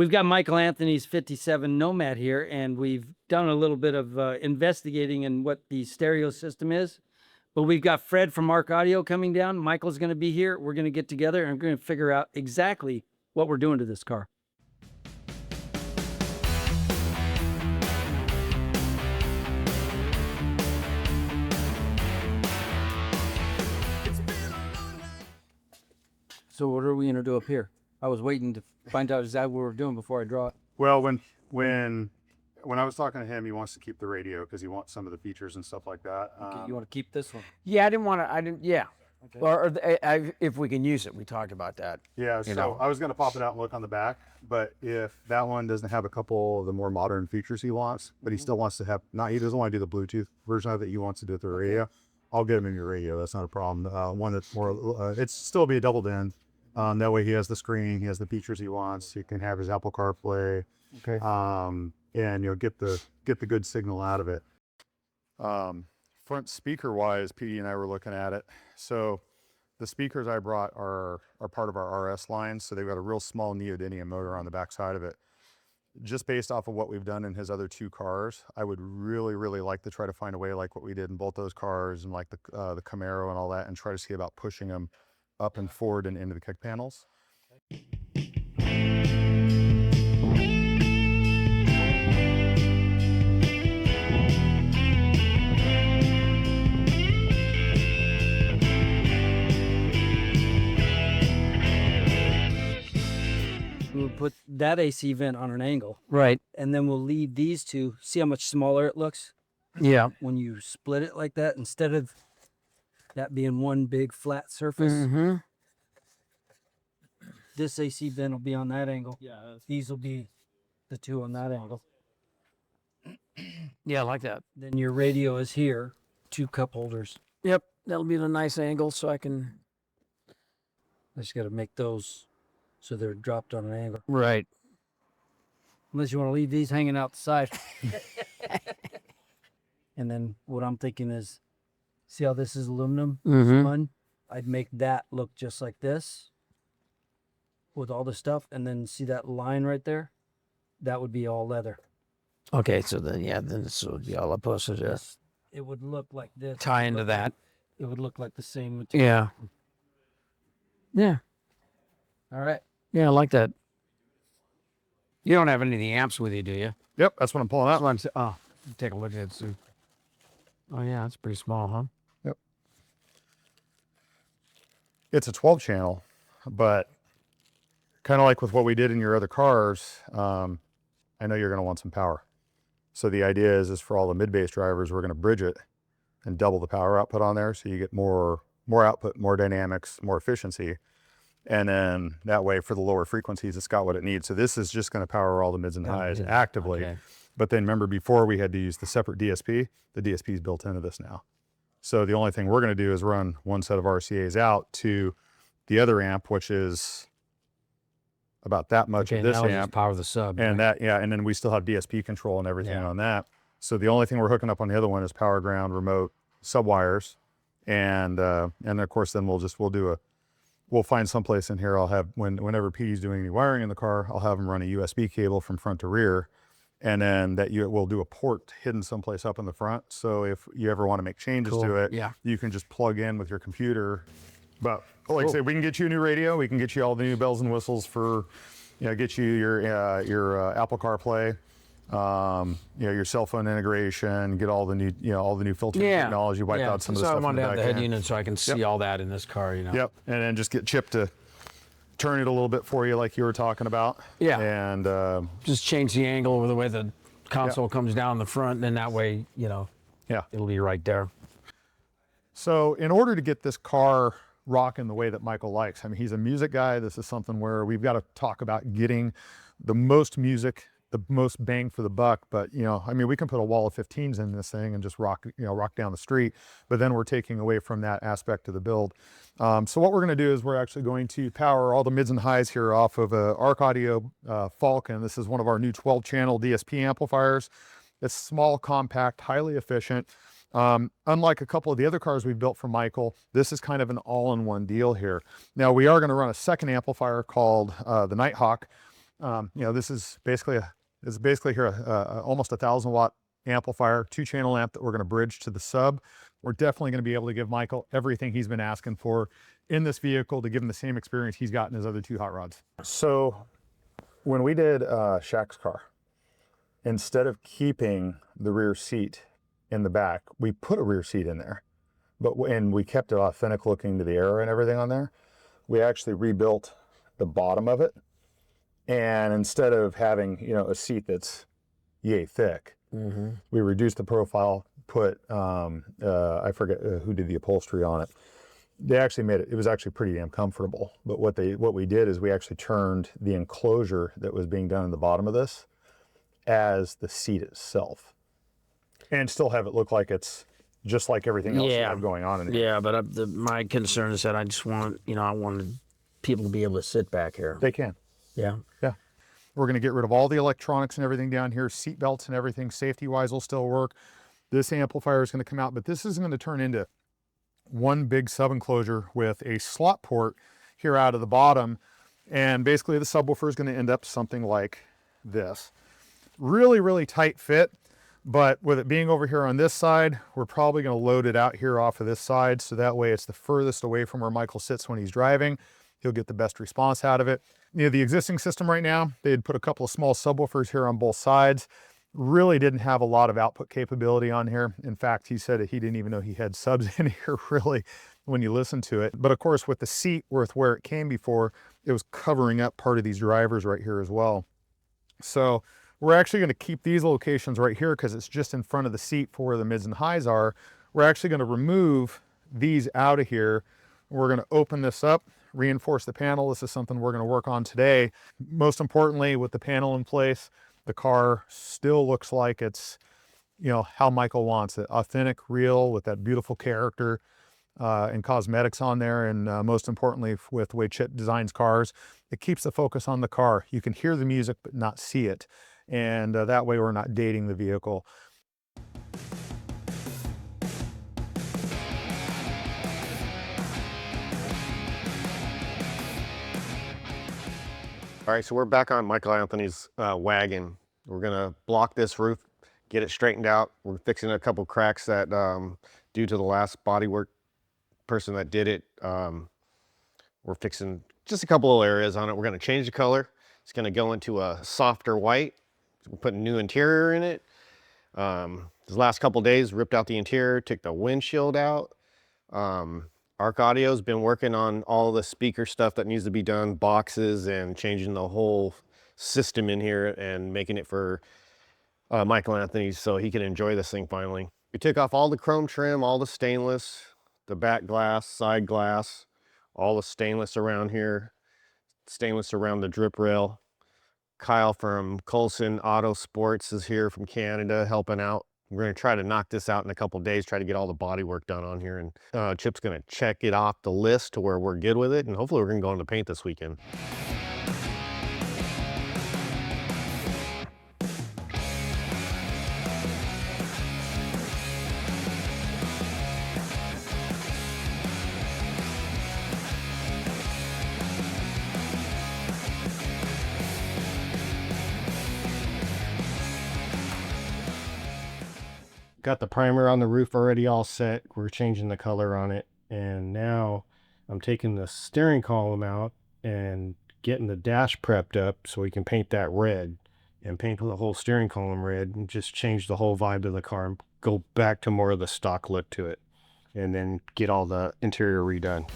We've got Michael Anthony's 57 Nomad here, and we've done a little bit of investigating in what the stereo system is. But we've got Fred from Arc Audio coming down. Michael's going to be here. We're going to get together and we're going to figure out exactly what we're doing to this car. So what are we going to do up here? I was waiting to find out exactly what we're doing before I draw it. Well, when I was talking to him, he wants to keep the radio because he wants some of the features and stuff like that. Okay, you want to keep this one? Yeah, yeah. Okay. Or if we can use it, we talked about that. Yeah, so I was going to pop it out and look on the back, but if that one doesn't have a couple of the more modern features he wants, but he still wants to have, he doesn't want to do the Bluetooth version of it, he wants to do it through the radio, I'll get him in your radio, that's not a problem. One that's more, it's still be a double din. That way he has the screen, he has the features he wants, he can have his Apple CarPlay, and you'll get the good signal out of it. Front speaker wise, PD and I were looking at it. So the speakers I brought are part of our RS line. So they've got a real small neodymium motor on the back side of it. Just based off of what we've done in his other two cars, I would really, really like to try to find a way like what we did in both those cars and like the Camaro and all that, and try to see about pushing them up and forward and into the kick panels. We'll put that AC vent on an angle. Right. And then we'll leave these two. See how much smaller it looks? Yeah. When you split it like that, instead of that being one big flat surface. Mm-hmm. This AC vent will be on that angle. Yeah. These will be the two on that angle. Yeah, I like that. Then your radio is here, two cup holders. Yep, that'll be the nice angle so I can... I just got to make those so they're dropped on an angle. Right. Unless you want to leave these hanging out the side. And then what I'm thinking is, see how this is aluminum spun? I'd make that look just like this with all the stuff. And then see that line right there? That would be all leather. Okay, so then, yeah, then this would be all opposed to this. It would look like this. Tie into that. It would look like the same material. Yeah. Yeah. All right. Yeah, I like that. You don't have any of the amps with you, do you? Yep, that's what I'm pulling out. Oh, take a look at it, Sue. Oh, yeah, it's pretty small, huh? Yep. It's a 12 channel, but kind of like with what we did in your other cars, I know you're going to want some power. So the idea is for all the mid-bass drivers, we're going to bridge it and double the power output on there. So you get more output, more dynamics, more efficiency. And then that way for the lower frequencies, it's got what it needs. So this is just going to power all the mids and highs actively. Okay. But then remember, before we had to use the separate DSP, the DSP is built into this now. So the only thing we're going to do is run one set of RCAs out to the other amp, which is about that much of this amp. Just power the sub. And that, and then we still have DSP control and everything on that. So the only thing we're hooking up on the other one is power ground, remote, sub wires. And of course, then we'll find someplace in here. I'll have, whenever Petey's doing any wiring in the car, I'll have him run a USB cable from front to rear. And then we'll do a port hidden someplace up in the front. So if you ever want to make changes to it, you can just plug in with your computer. But like I say, we can get you a new radio. We can get you all the new bells and whistles for, get you your Apple CarPlay, your cell phone integration, get all the new filter technology, wipe out some of the stuff. So I wanted to have the head unit so I can see all that in this car, Yep, and then just get Chip to turn it a little bit for you like you were talking about. Yeah. And just change the angle over the way the console comes down the front, and then that way, it'll be right there. So in order to get this car rocking the way that Michael likes, I mean, he's a music guy. This is something where we've got to talk about getting the most music, the most bang for the buck. But I mean, we can put a wall of 15s in this thing and just rock down the street, but then we're taking away from that aspect of the build. So what we're going to do is we're actually going to power all the mids and highs here off of a Arc Audio Falcon. This is one of our new 12-channel DSP amplifiers. It's small, compact, highly efficient. Unlike a couple of the other cars we've built for Michael, this is kind of an all-in-one deal here. Now we are going to run a second amplifier called the Nighthawk. This is basically here almost 1,000-watt amplifier, 2-channel amp that we're going to bridge to the sub. We're definitely going to be able to give Michael everything he's been asking for in this vehicle to give him the same experience he's got in his other 2 hot rods. So when we did Shaq's car, instead of keeping the rear seat in the back, we put a rear seat in there, and we kept it authentic looking to the era and everything on there. We actually rebuilt the bottom of it, and instead of having a seat that's yay thick, we reduced the profile, put I forget who did the upholstery on it. They actually made it was actually pretty damn comfortable. But what we did is we actually turned the enclosure that was being done in the bottom of this as the seat itself, and still have it look like it's just like everything else you have going on in here. Yeah, but my concern is that I just want, I wanted people to be able to sit back here. They can. Yeah. Yeah. We're going to get rid of all the electronics and everything down here. Seat belts and everything, safety-wise, will still work. This amplifier is going to come out, but this is going to turn into one big sub-enclosure with a slot port here out of the bottom. And basically the subwoofer is going to end up something like this. Really, really tight fit. But with it being over here on this side, we're probably going to load it out here off of this side. So that way it's the furthest away from where Michael sits when he's driving. He'll get the best response out of it. The existing system right now, they had put a couple of small subwoofers here on both sides. Really didn't have a lot of output capability on here. In fact, he said that he didn't even know he had subs in here really when you listen to it. But of course, with the seat with where it came before, it was covering up part of these drivers right here as well. So we're actually going to keep these locations right here because it's just in front of the seat for where the mids and highs are. We're actually going to remove these out of here. We're going to open this up, reinforce the panel. This is something we're going to work on today. Most importantly, with the panel in place, the car still looks like it's, how Michael wants it. Authentic, real, with that beautiful character and cosmetics on there. And most importantly, with the way Chip designs cars, it keeps the focus on the car. You can hear the music, but not see it. And that way we're not dating the vehicle. All right, so we're back on Michael Anthony's wagon. We're gonna block this roof, get it straightened out. We're fixing a couple cracks that, due to the last bodywork person that did it, we're fixing just a couple of areas on it. We're gonna change the color. It's gonna go into a softer white. We're putting new interior in it. This last couple days, ripped out the interior, took the windshield out. Arc Audio's been working on all the speaker stuff that needs to be done, boxes, and changing the whole system in here and making it for Michael Anthony so he can enjoy this thing finally. We took off all the chrome trim, all the stainless, the back glass, side glass, all the stainless around here, stainless around the drip rail. Kyle from Colson Auto Sports is here from Canada helping out. We're going to try to knock this out in a couple days, try to get all the body work done on here. And Chip's going to check it off the list to where we're good with it. And hopefully we're going to go into paint this weekend. Got the primer on the roof already all set. We're changing the color on it. And now I'm taking the steering column out and getting the dash prepped up so we can paint that red and paint the whole steering column red and just change the whole vibe of the car and go back to more of the stock look to it and then get all the interior redone.